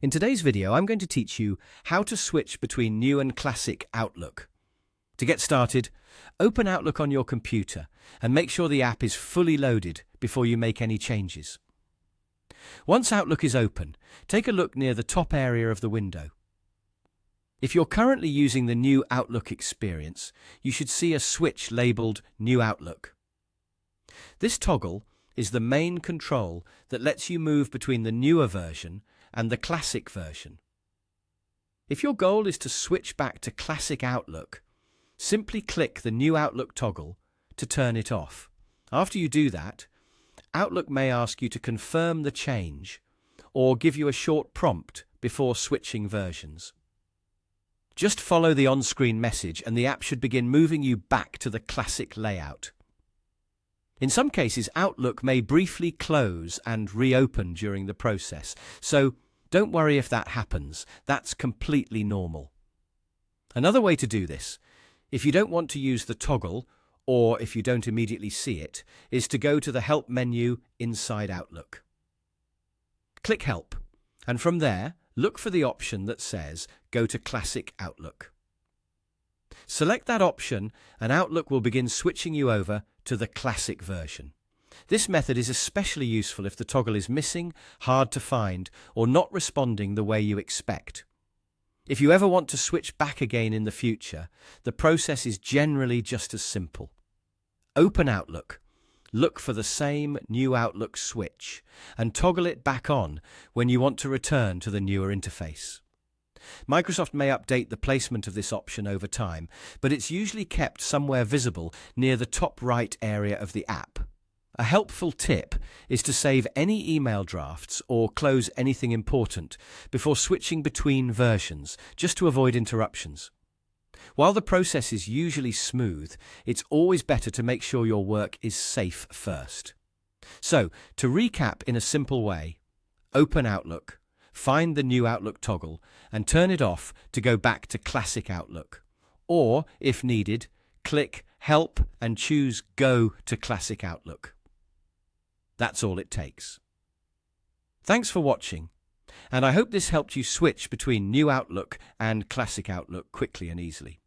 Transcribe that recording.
In today's video, I'm going to teach you how to switch between new and classic Outlook. To get started, open Outlook on your computer and make sure the app is fully loaded before you make any changes. Once Outlook is open, take a look near the top area of the window. If you're currently using the new Outlook experience, you should see a switch labeled New Outlook. This toggle is the main control that lets you move between the newer version and the classic version. If your goal is to switch back to classic Outlook, simply click the New Outlook toggle to turn it off. After you do that, Outlook may ask you to confirm the change or give you a short prompt before switching versions. Just follow the on-screen message and the app should begin moving you back to the classic layout. In some cases, Outlook may briefly close and reopen during the process, so don't worry if that happens. That's completely normal. Another way to do this, if you don't want to use the toggle, or if you don't immediately see it, is to go to the Help menu inside Outlook. Click Help, and from there, look for the option that says Go to Classic Outlook. Select that option and Outlook will begin switching you over to the classic version. This method is especially useful if the toggle is missing, hard to find, or not responding the way you expect. If you ever want to switch back again in the future, the process is generally just as simple. Open Outlook, look for the same New Outlook switch, and toggle it back on when you want to return to the newer interface. Microsoft may update the placement of this option over time, but it's usually kept somewhere visible near the top right area of the app. A helpful tip is to save any email drafts or close anything important before switching between versions, just to avoid interruptions. While the process is usually smooth, it's always better to make sure your work is safe first. So, to recap in a simple way, open Outlook, find the New Outlook toggle, and turn it off to go back to Classic Outlook. Or, if needed, click Help and choose Go to Classic Outlook. That's all it takes. Thanks for watching, and I hope this helped you switch between New Outlook and Classic Outlook quickly and easily.